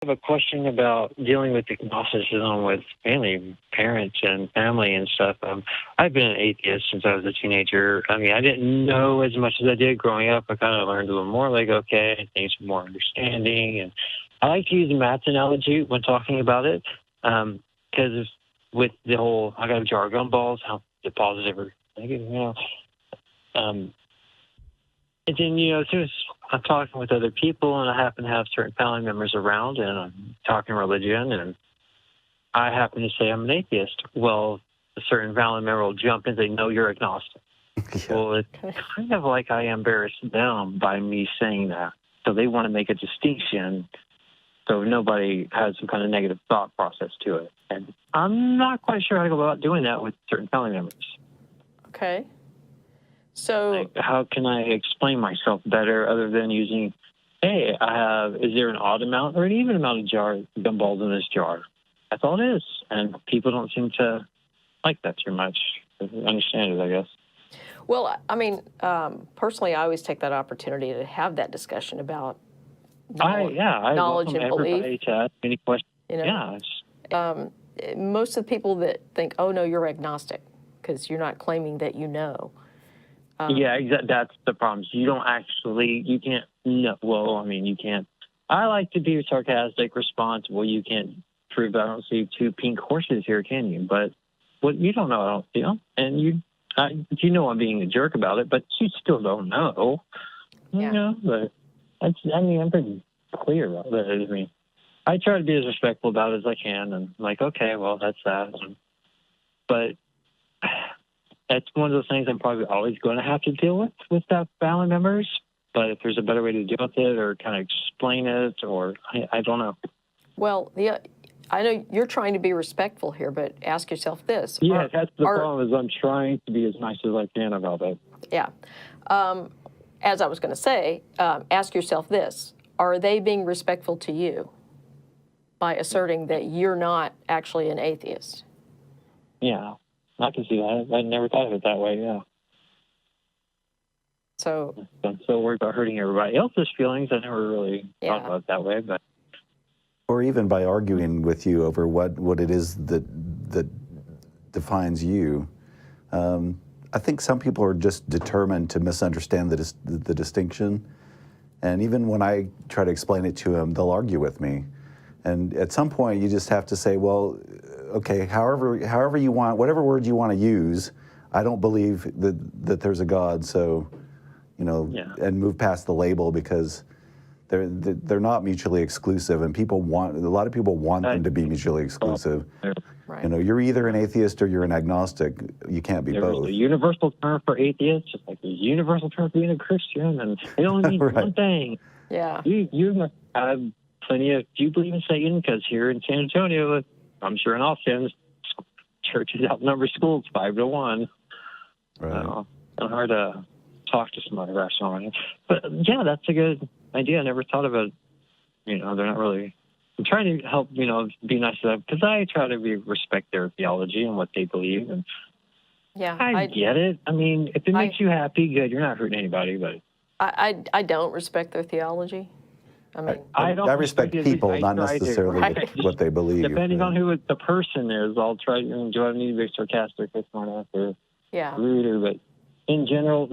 I have a question about dealing with agnosticism with family, parents, and family and stuff. I've been an atheist since I was a teenager. I mean, I didn't know as much as I did growing up. I kind of learned a little more, like, okay, things more understanding. And I like to use the math analogy when talking about it, because with the whole, I got a jar of gumballs, how the positive or negative, and then, as soon as I'm talking with other people and I happen to have certain family members around and I'm talking religion and I happen to say I'm an atheist, well, a certain family member will jump in and say, no, you're agnostic. Yeah. Well, it's kind of like I embarrass them by me saying that. So they want to make a distinction so nobody has some kind of negative thought process to it. And I'm not quite sure how to go about doing that with certain family members. Okay. So, like, how can I explain myself better other than using, hey, is there an odd amount or an even amount of gumballs in this jar? That's all it is. And people don't seem to like that too much. Understand it, I guess. Well, I mean, personally, I always take that opportunity to have that discussion about knowledge, I knowledge and belief. To ask any questions. Yeah. Most of the people that think, oh, no, you're agnostic because you're not claiming that you know. Yeah, exactly. That's the problem. You can't, no, well, I mean, you can't. I like to be sarcastic, responsible. You can't prove I don't see two pink horses here, can you? But what you don't know, I don't feel. And you know I'm being a jerk about it, but you still don't know. Yeah. But I'm pretty clear about that. I mean, I try to be as respectful about it as I can. And like, okay, well, that's that. But that's one of those things I'm probably always going to have to deal with that family members. But if there's a better way to deal with it or kind of explain it, or I don't know. Well, I know you're trying to be respectful here, but ask yourself this. Yeah, that's the problem is I'm trying to be as nice as I can about it. Yeah. As I was going to say, ask yourself this. Are they being respectful to you by asserting that you're not actually an atheist? Yeah. I can see that. I never thought of it that way, yeah. So I'm so worried about hurting everybody else's feelings. I never really thought about it that way. But or even by arguing with you over what it is that defines you. I think some people are just determined to misunderstand the distinction. And even when I try to explain it to them, they'll argue with me. And at some point, you just have to say, well, okay, however you want, whatever word you want to use, I don't believe that there's a God, so, and move past the label because they're not mutually exclusive, and a lot of people want them to be mutually exclusive. Right. You're either an atheist or you're an agnostic. You can't be both. There's a universal term for atheist, just like there's a universal term for being a Christian, and it only means one thing. Yeah. You must have plenty of, do you believe in Satan? Because here in San Antonio, I'm sure in Austin, churches outnumber schools 5-1. Right. It's hard to talk to somebody rationally. But yeah, that's a good idea. I never thought of it. They're not really. I'm trying to help, be nice to them because I try to respect their theology and what they believe. And yeah, I get it. I mean, if it makes you happy, good. You're not hurting anybody. But I don't respect their theology. I mean, I respect people, not necessarily what they believe. Depending on who the person is, I'll try. Do I need to be sarcastic or smart or rude? But in general,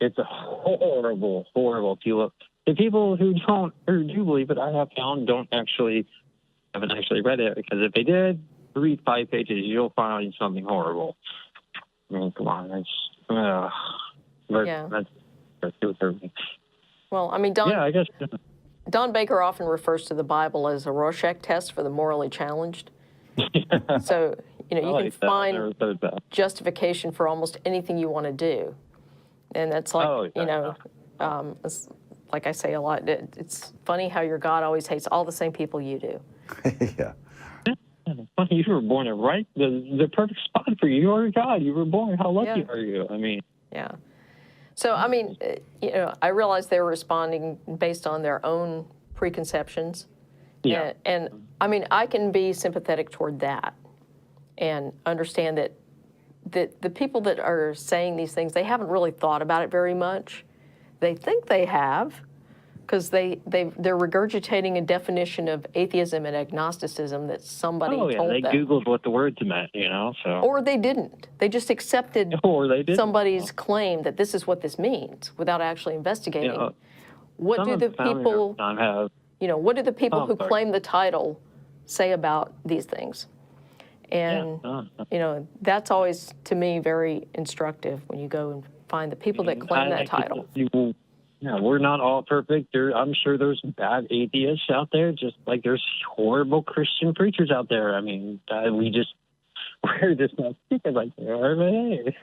it's a horrible, horrible feel. The people who do believe it, I have found, haven't actually read it, because if they did, read 5 pages, you'll find something horrible. I mean, come on, that's too terrible. Well, I mean, Don Baker often refers to the Bible as a Rorschach test for the morally challenged. So, you can find justification for almost anything you want to do. And that's like, like I say a lot, it's funny how your God always hates all the same people you do. Yeah. Funny, you were born in the perfect spot for you. You are God. You were born. How lucky are you? I mean. Yeah. So, I mean, I realize they were responding based on their own preconceptions. Yeah. And I mean, I can be sympathetic toward that and understand that the people that are saying these things, they haven't really thought about it very much. They think they have, Because they're regurgitating a definition of atheism and agnosticism that somebody told them. They Googled what the words meant, so. Or they didn't. They just accepted somebody's claim that this is what this means without actually investigating. What do the people what do the people who claim the title say about these things? And, that's always, to me, very instructive when you go and find the people that claim that title. Yeah, we're not all perfect. I'm sure there's bad atheists out there, just like there's horrible Christian preachers out there. I mean, we're just not speaking like they are, but hey.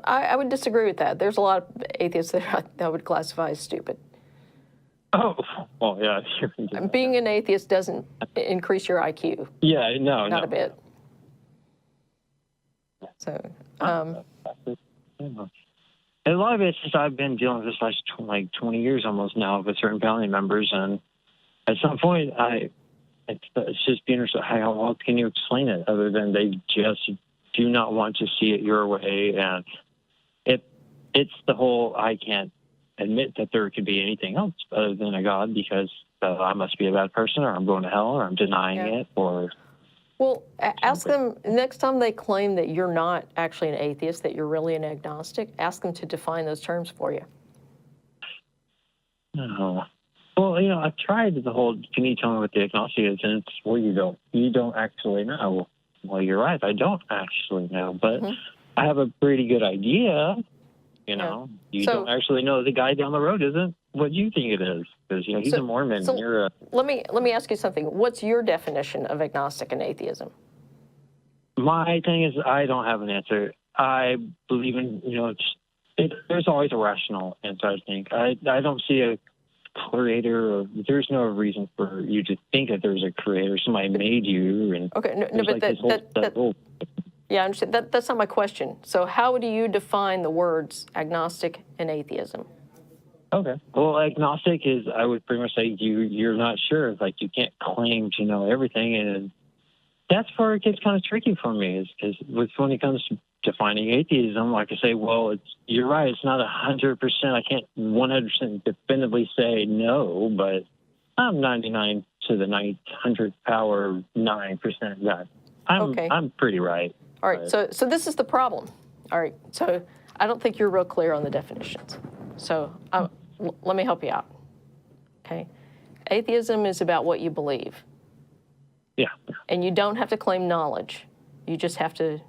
I would disagree with that. There's a lot of atheists that I would classify as stupid. Oh, well, yeah. Sure. Being an atheist doesn't increase your IQ. Yeah, not a bit. So, a lot of it's just I've been dealing with this like 20 years almost now with certain family members, and at some point, it's just being understood. How else can you explain it other than they just do not want to see it your way, and it's the whole I can't admit that there could be anything else other than a God because I must be a bad person, or I'm going to hell, or I'm denying it, or. Well, ask them, next time they claim that you're not actually an atheist, that you're really an agnostic, ask them to define those terms for you. No. Well, I've tried the whole, can you tell me what the agnostic is? And it's, well, you don't actually know. Well, you're right, I don't actually know, but I have a pretty good idea, You don't actually know the guy down the road isn't what you think it is, because he's a Mormon. So you're let me ask you something. What's your definition of agnostic and atheism? My thing is, I don't have an answer. I believe in there's always a rational answer. I think I don't see a creator, or there's no reason for you to think that there's a creator. Somebody made you, and but yeah, I understand. That's not my question. So how do you define the words agnostic and atheism? Okay. Well, agnostic is, I would pretty much say you're not sure. Like, you can't claim to know everything. And that's where it gets kind of tricky for me is when it comes to defining atheism, like I say, well, you're right. It's not 100%. I can't 100% definitively say no, but I'm 99 to the 900th power 9% that. I'm pretty right. All right. So this is the problem. All right. So I don't think you're real clear on the definitions. So let me help you out, okay? Atheism is about what you believe. Yeah. And you don't have to claim knowledge. You just have to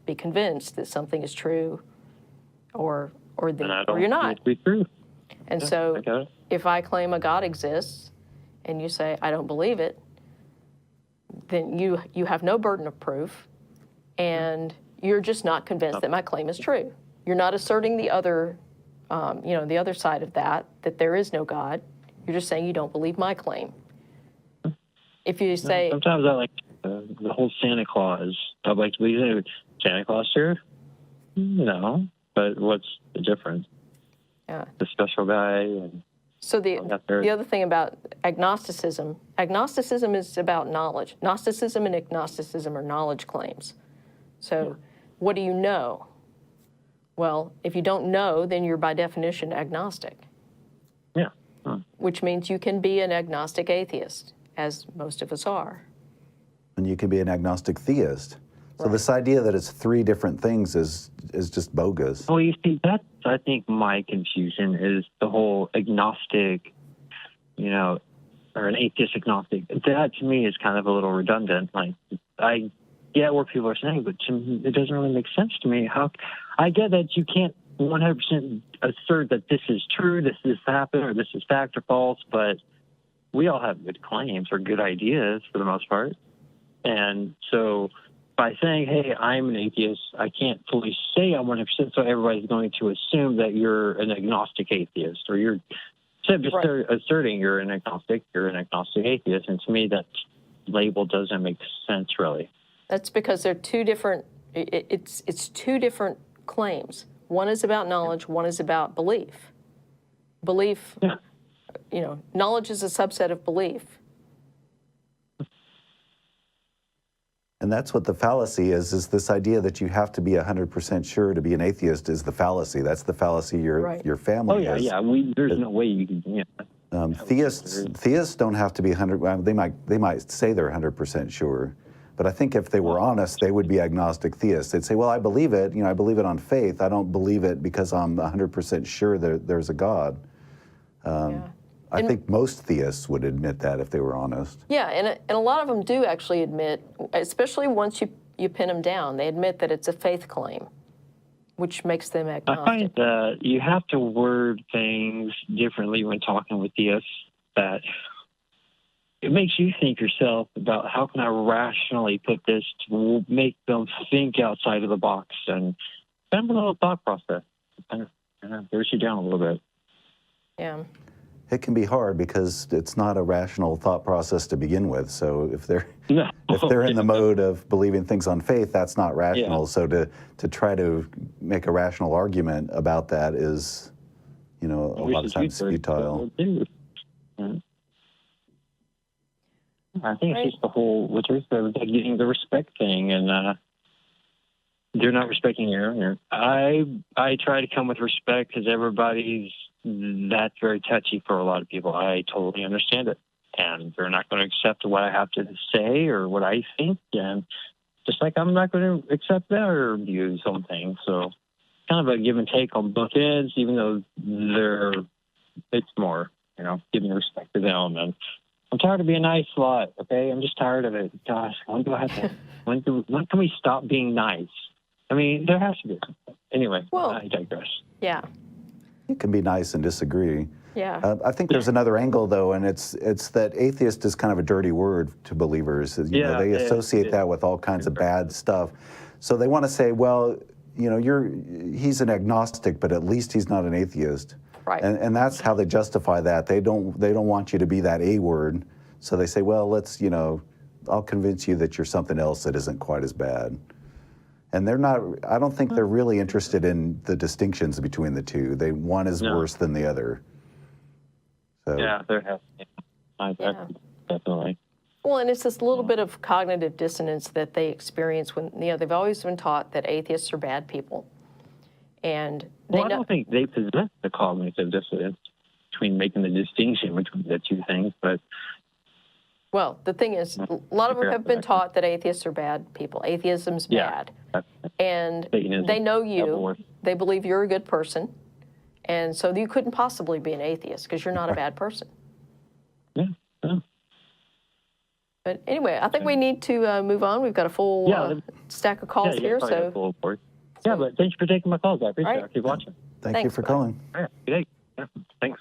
be convinced that something is true or you're not. Be true. And so if I claim a God exists and you say, I don't believe it, then you have no burden of proof, and you're just not convinced that my claim is true. You're not asserting the other the other side of that there is no God. You're just saying you don't believe my claim. If you say... Sometimes I like the whole Santa Claus. I'd like to believe Santa Claus here? No, but what's the difference? Yeah. The special guy. And so the other thing about agnosticism is about knowledge. Gnosticism and agnosticism are knowledge claims. So what do you know? Well, if you don't know, then you're by definition agnostic. Yeah. Which means you can be an agnostic atheist, as most of us are. And you can be an agnostic theist. So this idea that it's three different things is just bogus. Well, you see, that's, I think, my confusion is the whole agnostic, or an atheist agnostic. That, to me, is kind of a little redundant. Like, I get what people are saying, but to me, it doesn't really make sense to me. I get that you can't 100% assert that this is true, this happened, or this is fact or false, but we all have good claims or good ideas for the most part. And so by saying, hey, I'm an atheist, I can't fully say I'm 100%, so everybody's going to assume that you're an agnostic atheist, or you're asserting you're an agnostic atheist. And to me, that label doesn't make sense, really. That's because they're two different, it's two different claims. One is about knowledge, one is about belief. Belief, knowledge is a subset of belief. And that's what the fallacy is this idea that you have to be 100% sure to be an atheist is the fallacy. That's the fallacy your family has. There's no way you can, Theists don't have to be 100. Well, they might say they're 100% sure, but I think if they were honest, they would be agnostic theists. They'd say, "Well, I believe it. I believe it on faith. I don't believe it because I'm 100% sure that there's a God." I think most theists would admit that if they were honest. Yeah, and a lot of them do actually admit, especially once you pin them down, they admit that it's a faith claim, which makes them agnostic. I find that you have to word things differently when talking with theists, that it makes you think yourself about how can I rationally put this to make them think outside of the box, and kind of a little thought process. Kind of wears you down a little bit. Yeah. It can be hard because it's not a rational thought process to begin with. So if they're in the mode of believing things on faith, that's not rational. Yeah. So to try to make a rational argument about that is, a lot of times futile. I think it's just the whole, what you're getting the respect thing, and they're not respecting your. I try to come with respect because that's very touchy for a lot of people. I totally understand it. And they're not going to accept what I have to say or what I think. And just like I'm not going to accept their views on things. So kind of a give and take on both ends, even though it's more, giving respect to them. And I'm tired of being nice a lot, okay? I'm just tired of it. Gosh, when can we stop being nice? I mean, there has to be. Anyway, I digress. Yeah. It can be nice and disagree. Yeah. I think there's another angle, though, and it's that atheist is kind of a dirty word to believers. They associate that with all kinds of bad stuff. So they want to say, well, he's an agnostic, but at least he's not an atheist. Right. And that's how they justify that. They don't want you to be that A word. So they say, well, I'll convince you that you're something else that isn't quite as bad. And I don't think they're really interested in the distinctions between the two. One is worse than the other. So. Yeah, there has to be. Definitely. Well, and it's this little bit of cognitive dissonance that they experience when, they've always been taught that atheists are bad people. And I don't think they possess the cognitive dissonance between making the distinction between the two things, but... Well, the thing is, a lot of them have been taught that atheists are bad people. Atheism's bad. And they know you. They believe you're a good person. And so you couldn't possibly be an atheist because you're not a bad person. Yeah. But anyway, I think we need to move on. We've got a full stack of calls here. So, but thanks for taking my calls. I appreciate it. I'll keep watching. Thanks. You for calling. All right. Good day. Yeah. Thanks.